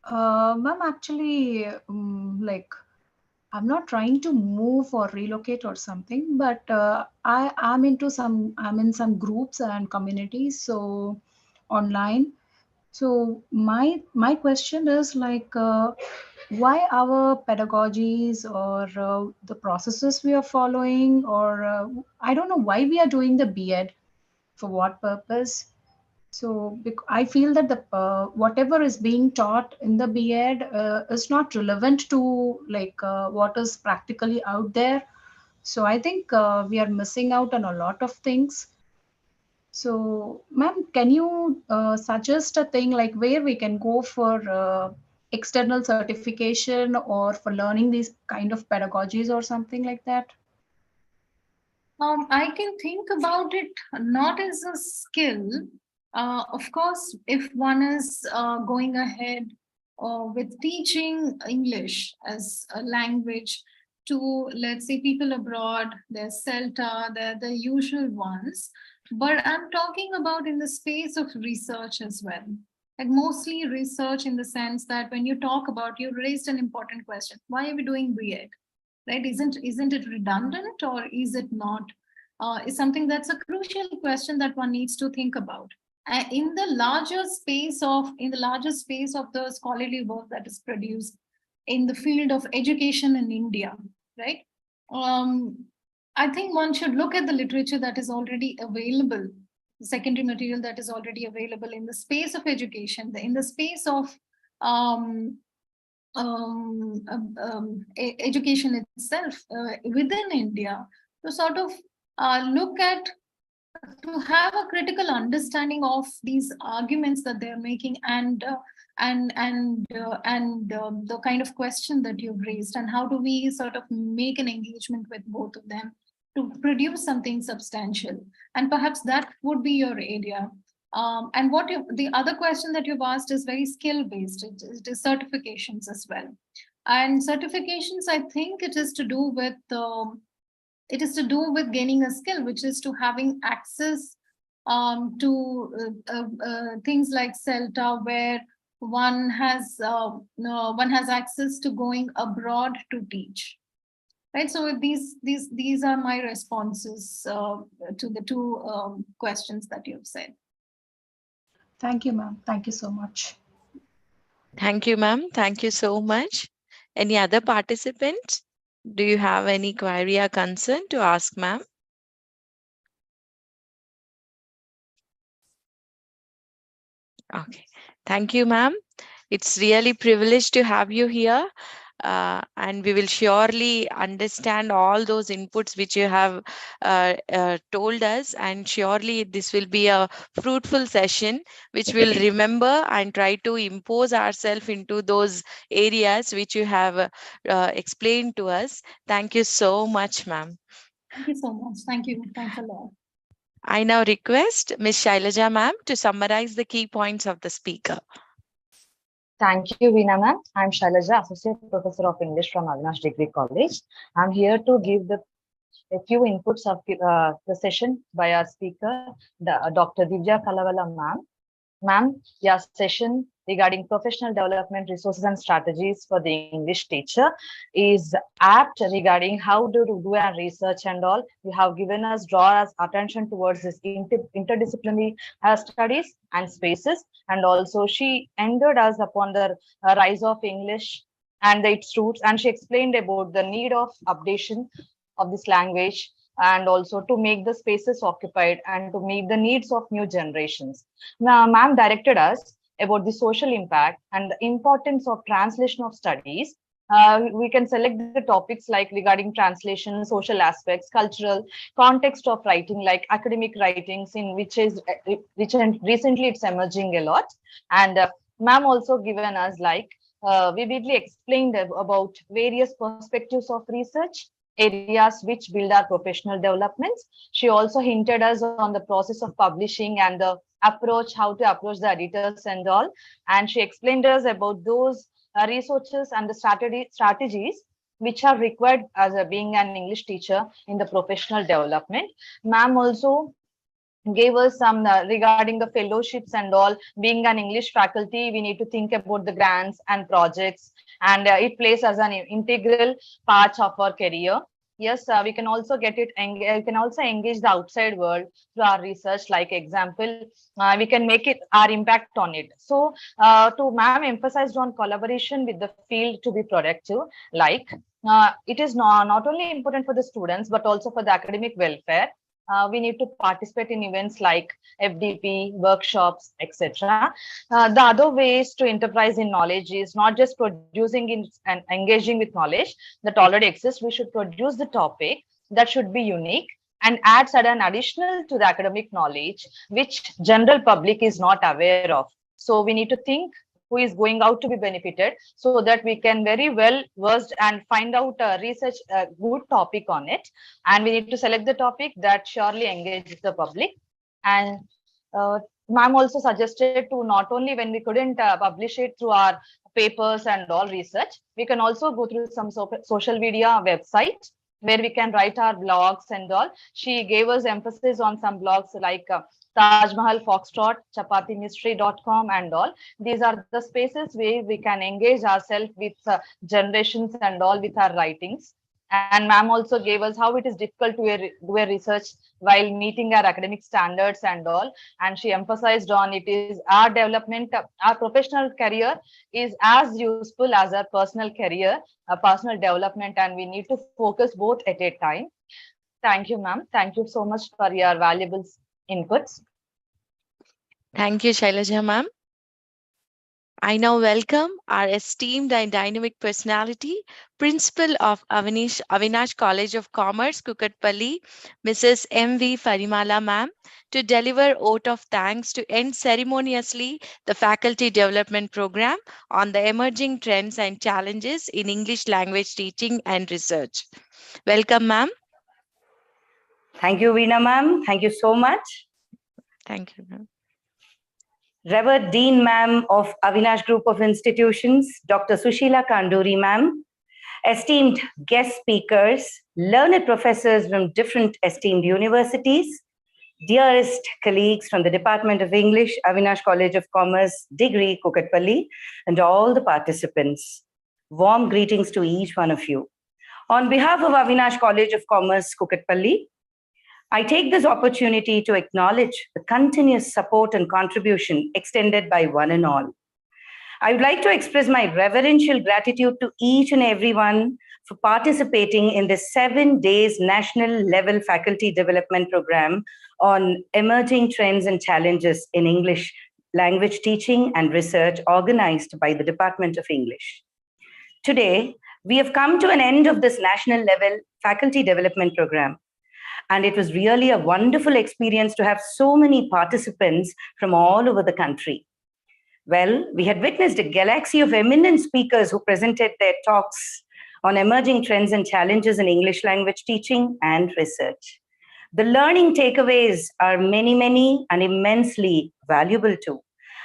Ma'am, actually, like, I'm not trying to move or relocate or something, but I'm in some groups and communities, so online. So my question is like, why our pedagogies or the processes we are following, or I don't know why we are doing the B.Ed, for what purpose. So I feel that the whatever is being taught in the B.Ed is not relevant to like what is practically out there. So I think we are missing out on a lot of things. So, ma'am, can you suggest a thing like where we can go for external certification or for learning these kind of pedagogies or something like that? I can think about it not as a skill. Of course, if one is going ahead with teaching English as a language to, let's say, people abroad, there's CELTA, they're the usual ones. But I'm talking about in the space of research as well. Like mostly research in the sense that when you talk about, you raised an important question. Why are we doing B.Ed? Right? Isn't it redundant, or is it not? Is something that's a crucial question that one needs to think about. In the larger space of the scholarly work that is produced in the field of education in India, right? I think one should look at the literature that is already available, the secondary material that is already available in the space of education, in the space of education itself within India, to sort of to have a critical understanding of these arguments that they're making, and the kind of question that you've raised, and how do we sort of make an engagement with both of them to produce something substantial. And perhaps that would be your area. And the other question that you've asked is very skill-based. It is certifications as well. And certifications, I think it is to do with gaining a skill, which is to having access to things like CELTA, where one has access to going abroad to teach. Right. So these are my responses to the two questions that you've said. Thank you, ma'am. Thank you so much. Thank you, ma'am. Thank you so much. Any other participants? Do you have any query or concern to ask, ma'am? Okay. Thank you, ma'am. It's really privileged to have you here. And we will surely understand all those inputs which you have told us, and surely this will be a fruitful session which we'll remember and try to impose ourselves into those areas which you have explained to us. Thank you so much, ma'am. Thank you so much. Thank you. Thanks a lot. I now request Ms. Shailaja ma'am to summarize the key points of the speaker. Thank you, Veena ma'am. I'm Shailaja, Associate Professor of English from Avinash Degree College. I'm here to give a few inputs of the session by our speaker, Dr. Divya Kalavala ma'am. Ma'am, your session regarding professional development resources and strategies for the English teacher is apt regarding how to do our research and all. You have given us, draw us attention towards this interdisciplinary studies and spaces. And also she ended us upon the rise of English and its roots. And she explained about the need of updation of this language, and also to make the spaces occupied and to meet the needs of new generations. Now, ma'am directed us about the social impact and the importance of translation of studies. We can select the topics like regarding translation, social aspects, cultural context of writing, like academic writings, in which recently it's emerging a lot. And ma'am also given us like vividly explained about various perspectives of research, areas which build our professional developments. She also hinted us on the process of publishing and the approach, how to approach the editors and all. And she explained us about those resources and the strategies which are required as being an English teacher in the professional development. Ma'am also gave us some regarding the fellowships and all. Being an English faculty, we need to think about the grants and projects, and it plays as an integral part of our career. Yes, we can also get it. We can also engage the outside world through our research. Like example, we can make it our impact on it. So, to ma'am emphasized on collaboration with the field to be productive. Like it is not only important for the students but also for the academic welfare. We need to participate in events like FDP, workshops, etc. The other ways to enterprise in knowledge is not just producing and engaging with knowledge that already exists. We should produce the topic that should be unique and add certain additional to the academic knowledge, which general public is not aware of. So we need to think who is going out to be benefited, so that we can very well versed and find out research a good topic on it. And we need to select the topic that surely engages the public. And ma'am also suggested to not only when we couldn't publish it through our papers and all research, we can also go through some social media website where we can write our blogs and all. She gave us emphasis on some blogs like Taj Mahal Foxtrot, chapatimystery.com and all. These are the spaces where we can engage ourselves with generations and all with our writings. And ma'am also gave us how it is difficult to do a research while meeting our academic standards and all. And she emphasized on it is our development, our professional career is as useful as our personal career, personal development, and we need to focus both at a time. Thank you, ma'am. Thank you so much for your valuable inputs. Thank you, Shailaja ma'am. I now welcome our esteemed and dynamic personality, Principal of Avinash College of Commerce, Kukatpalli, Mrs. M.V. Farimala ma'am, to deliver oath of thanks to end ceremoniously the Faculty Development Program on the emerging trends and challenges in English language teaching and research. Welcome, ma'am. Thank you, Veena ma'am. Thank you so much. Thank you, ma'am. Revered Dean Ma'am of Avinash Group of Institutions, Dr. Suseela Kanduri Ma'am, esteemed guest speakers, learned professors from different esteemed universities, dearest colleagues from the Department of English, Avinash College of Commerce, Degree, Kukatpalli, and all the participants. Warm greetings to each one of you. On behalf of Avinash College of Commerce, Kukatpalli, I take this opportunity to acknowledge the continuous support and contribution extended by one and all. I would like to express my reverential gratitude to each and everyone for participating in the 7 days national level faculty development program on emerging trends and challenges in English language teaching and research organized by the Department of English. Today, we have come to an end of this national level faculty development program. And it was really a wonderful experience to have so many participants from all over the country. Well, we had witnessed a galaxy of eminent speakers who presented their talks on emerging trends and challenges in English language teaching and research. The learning takeaways are many, many and immensely valuable too.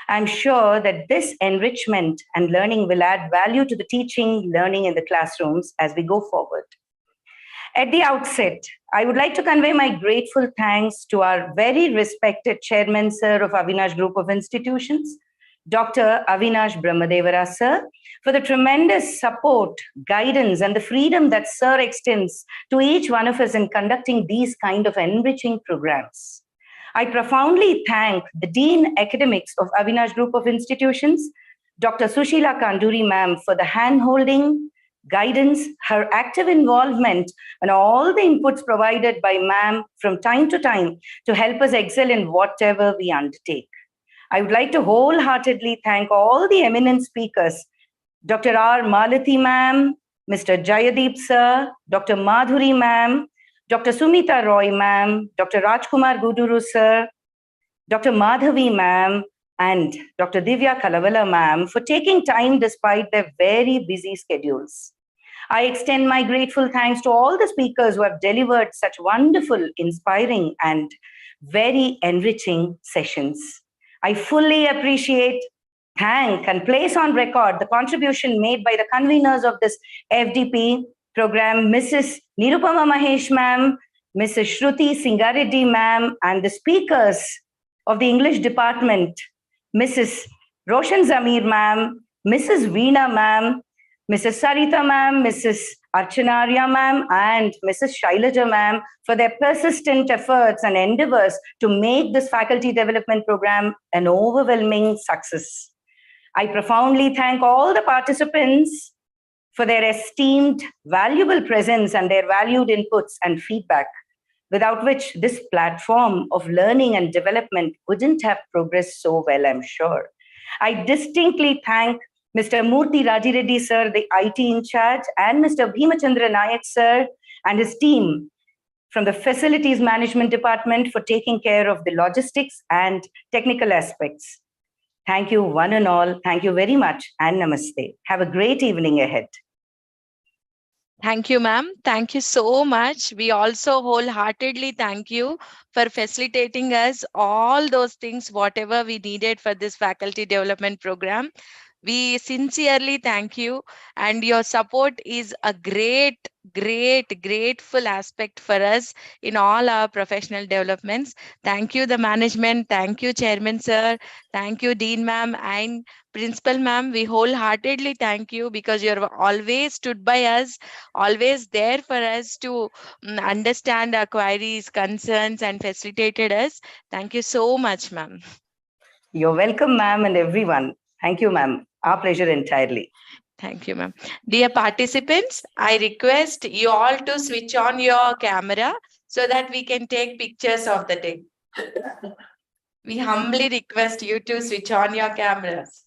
I'm sure that this enrichment and learning will add value to the teaching, learning in the classrooms as we go forward. At the outset, I would like to convey my grateful thanks to our very respected Chairman, Sir of Avinash Group of Institutions, Dr. Avinash Brahmadevara Sir, for the tremendous support, guidance, and the freedom that Sir extends to each one of us in conducting these kind of enriching programs. I profoundly thank the Dean Academics of Avinash Group of Institutions, Dr. Suseela Kanduri Ma'am, for the hand-holding, guidance, her active involvement, and all the inputs provided by Ma'am from time to time to help us excel in whatever we undertake. I would like to wholeheartedly thank all the eminent speakers, Dr. R. Malathi Ma'am, Mr. Jayadeep Sir, Dr. Madhuri Ma'am, Dr. Sumita Roy Ma'am, Dr. Rajkumar Guduru Sir, Dr. Madhavi Ma'am, and Dr. Divya Kalavala Ma'am for taking time despite their very busy schedules. I extend my grateful thanks to all the speakers who have delivered such wonderful, inspiring, and very enriching sessions. I fully appreciate, thank, and place on record the contribution made by the conveners of this FDP program, Mrs. Nirupama Mahesh Ma'am, Mrs. Shruti Singareddy Ma'am, and the speakers of the English department, Mrs. Roshan Zamir Ma'am, Mrs. Veena Ma'am, Mrs. Sarita Ma'am, Mrs. Archanarya Ma'am, and Mrs. Shailaja Ma'am for their persistent efforts and endeavors to make this faculty development program an overwhelming success. I profoundly thank all the participants for their esteemed, valuable presence and their valued inputs and feedback, without which this platform of learning and development wouldn't have progressed so well, I'm sure. I distinctly thank Mr. Murthy Rajireddy Sir, the IT in charge, and Mr. Bhimachandra Nayak Sir and his team from the Facilities Management Department for taking care of the logistics and technical aspects. Thank you one and all. Thank you very much and namaste. Have a great evening ahead. Thank you, ma'am. Thank you so much. We also wholeheartedly thank you for facilitating us all those things, whatever we needed for this faculty development program. We sincerely thank you, and your support is a grateful aspect for us in all our professional developments. Thank you, the management. Thank you, Chairman Sir. Thank you, Dean Ma'am and Principal Ma'am. We wholeheartedly thank you because you've always stood by us, always there for us to understand our queries, concerns, and facilitated us. Thank you so much, ma'am. You're welcome, ma'am, and everyone. Thank you, ma'am. Our pleasure entirely. Thank you, ma'am. Dear participants, I request you all to switch on your camera so that we can take pictures of the day. We humbly request you to switch on your cameras.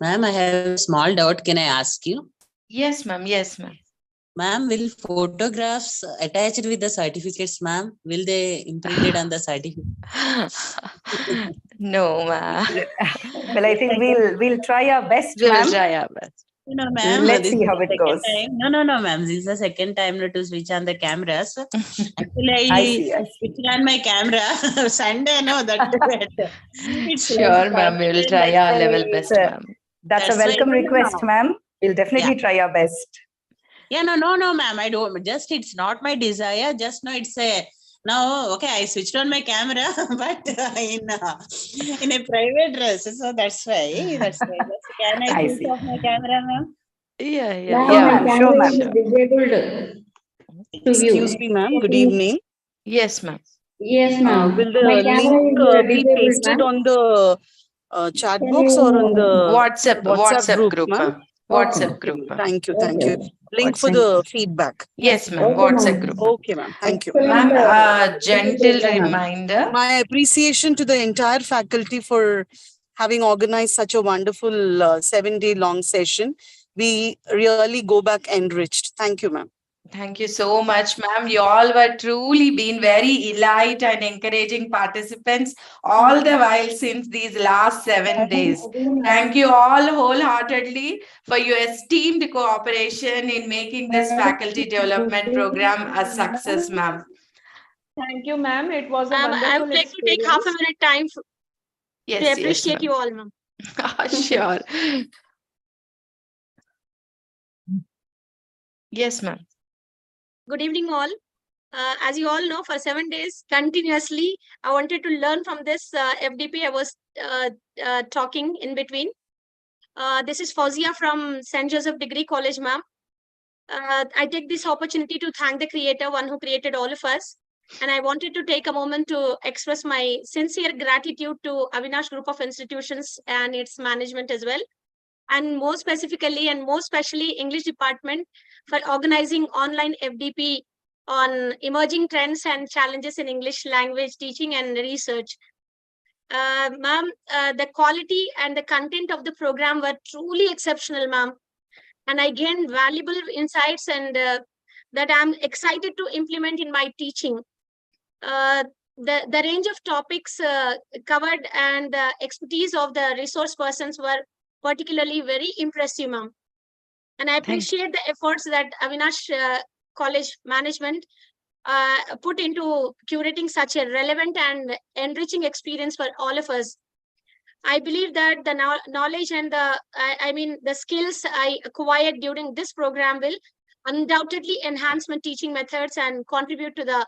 Ma'am, I have a small doubt. Can I ask you? Yes, ma'am. Yes, ma'am. Ma'am, will photographs attached with the certificates, ma'am? Will they imprinted on the certificate? No, ma'am. Well, I think we'll try our best, We'll ma'am. try our best. No, ma'am. Let's this see is how the it second goes. time. No, ma'am. This is the second time to switch on the cameras. Actually, I see. switched on my camera Sunday. No, it's Sure, ma'am. We will try our level best, ma'am. That's a That's why welcome I don't request, know. ma'am. We'll definitely try our best. Yeah, no, ma'am. I don't. Just it's not my desire. Just no, it's a no. Okay, I switched on my camera, but in a private dress, so that's why. Can I I switch see. off my camera, ma'am? Yeah, Sure, ma'am. ma'am. Sure, ma'am. Sure. Disabled to Excuse view. me, ma'am. Good evening. Yes, ma'am. Yes, ma'am. Will My the camera link is be disabled, pasted ma'am. on the chat Can box or on you? the WhatsApp group, ma'am? ma'am. Okay. WhatsApp group, ma'am. Thank you. Okay. Link for WhatsApp. the feedback. Yes, ma'am. Okay, WhatsApp ma'am. group, ma'am. Okay, ma'am. Thank you. Excellent. Ma'am, gentle Ma'am. reminder. My appreciation to the entire faculty for having organized such a wonderful 7-day long session. We really go back enriched. Thank you, ma'am. Thank you so much, ma'am. You all were truly been very elite and encouraging participants all the while since these last 7 days. Thank you all wholeheartedly for your esteemed cooperation in making this faculty development program a success, ma'am. Thank you, ma'am. It was a I wonderful would like to take half a minute time to Yes, appreciate you all, ma'am. Sure. Yes, ma'am. Good evening, all. As you all know, for 7 days continuously, I wanted to learn from this FDP. I was talking in between. This is Fauzia from St. Joseph Degree College, ma'am. I take this opportunity to thank the creator, one who created all of us. And I wanted to take a moment to express my sincere gratitude to Avinash Group of Institutions and its management as well. And more specifically and more especially English department for organizing online FDP on emerging trends and challenges in English language teaching and research. Ma'am, the quality and the content of the program were truly exceptional, ma'am. And I gained valuable insights and that I'm excited to implement in my teaching. The range of topics covered and the expertise of the resource persons were particularly very impressive, ma'am. And I appreciate the efforts that Avinash College management put into curating such a relevant and enriching experience for all of us. I believe that the knowledge and the skills I acquired during this program will undoubtedly enhance my teaching methods and contribute to the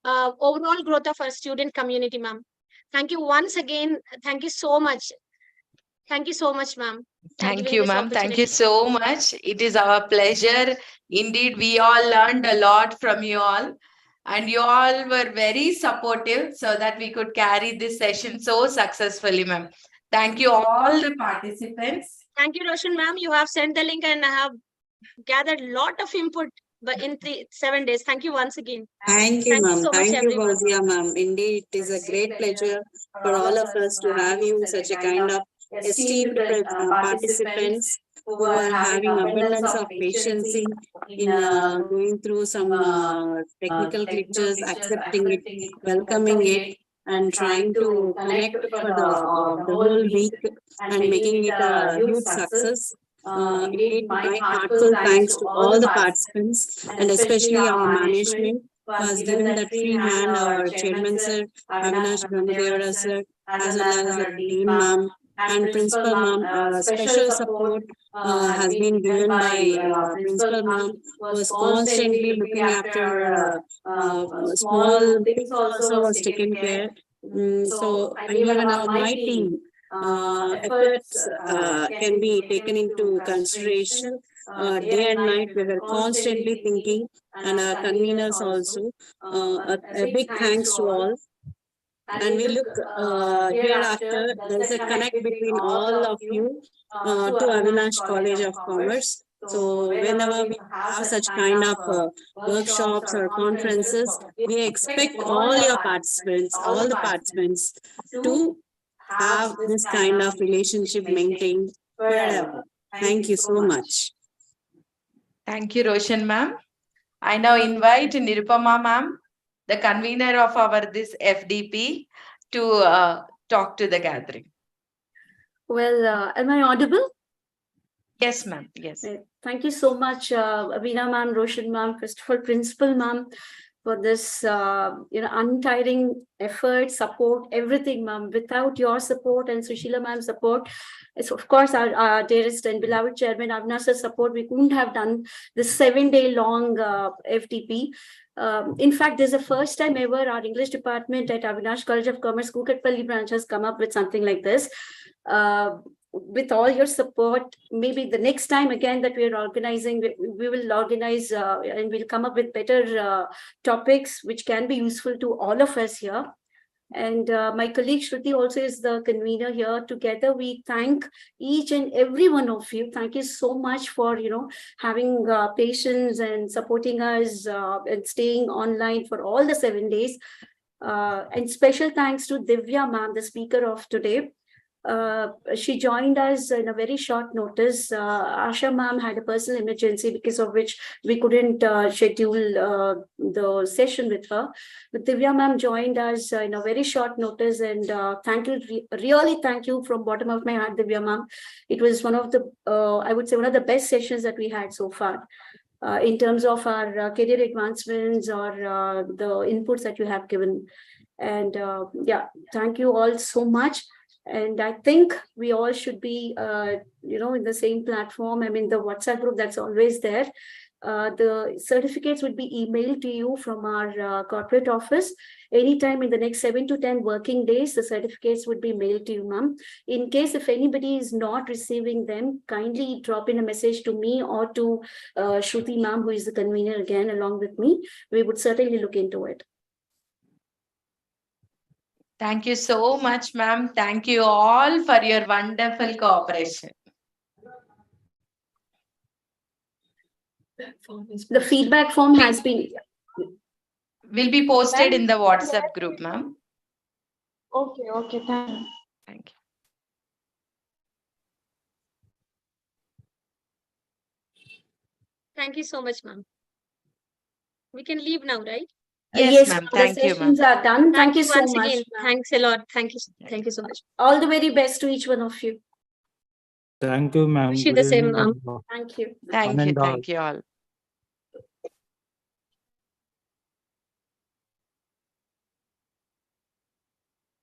overall growth of our student community, ma'am. Thank you once again. Thank you so much. Thank you so much, ma'am. Thank you, ma'am. Thank you so much. It is our pleasure. Indeed, we all learned a lot from you all. And you all were very supportive so that we could carry this session so successfully, ma'am. Thank you all the participants. Thank you, Roshan, ma'am. You have sent the link and I have gathered a lot of input in 7 days. Thank you once again. Thank you, ma'am. So Thank you, everyone. Fauzia, ma'am. Indeed, it is a great pleasure for all of us to have you, such a kind of esteemed participants who are having abundance of patience in going through some technical glitches, accepting it, welcoming it, and trying to connect for the whole week and making it a huge success. Indeed, my heartfelt thanks to all the participants and especially our management who has given that free hand, our chairman sir, Avinash Brahmadevara Sir, as well as the dean ma'am and principal ma'am. Special support has been given by principal ma'am, who was constantly looking after small things also was taken care. So even my team efforts can be taken into consideration. Day and night we were constantly thinking, and our conveners also. A big thanks to all. And we look hereafter, there is a connect between all of you to Avinash College of Commerce. So whenever we have such kind of workshops or conferences, we expect all your participants, all the participants to have this kind of relationship maintained forever. Thank you so much. Thank you, Roshan ma'am. I now invite Nirupama ma'am, the convener of our this FDP, to talk to the gathering. Well, am I audible? Yes, ma'am. Yes. Thank you so much, Avina ma'am, Roshan ma'am, Christopher Principal ma'am, for this untiring effort, support, everything, ma'am. Without your support and Suseela ma'am's support, it's of course our dearest and beloved chairman Avinash's support, we couldn't have done this 7-day long FDP. In fact, this is the first time ever our English department at Avinash College of Commerce, Kukatpalli branch has come up with something like this. With all your support, maybe the next time again that we are organizing, we will organize and we'll come up with better topics which can be useful to all of us here. And my colleague Shruti also is the convener here. Together, we thank each and every one of you. Thank you so much for having patience and supporting us and staying online for all the 7 days. And special thanks to Divya ma'am, the speaker of today. She joined us in a very short notice. Asha ma'am had a personal emergency because of which we couldn't schedule the session with her. But Divya ma'am joined us in a very short notice, and thank you, really thank you from bottom of my heart, Divya ma'am. It was one of the, I would say, one of the best sessions that we had so far. In terms of our career advancements or the inputs that you have given. And yeah, thank you all so much. And I think we all should be, in the same platform. I mean, the WhatsApp group that's always there. The certificates would be emailed to you from our corporate office. Anytime in the next 7 to 10 working days, the certificates would be mailed to you, ma'am. In case if anybody is not receiving them, kindly drop in a message to me or to Shruti ma'am, who is the convener again, along with me. We would certainly look into it. Thank you so much, ma'am. Thank you all for your wonderful cooperation. The feedback form has been... Will be posted in the WhatsApp group, ma'am. Okay, okay, thank you. Thank you. Thank you so much, ma'am. We can leave now, right? Yes, ma'am. Thank you, ma'am. The sessions are done. Thank you so once much. again. Thanks a lot. Thank you so much. All the very best to each one of you. Thank you, ma'am. Wish you Good the same, evening, ma'am. everyone. Thank you. Thank One you. and all. Thank you all.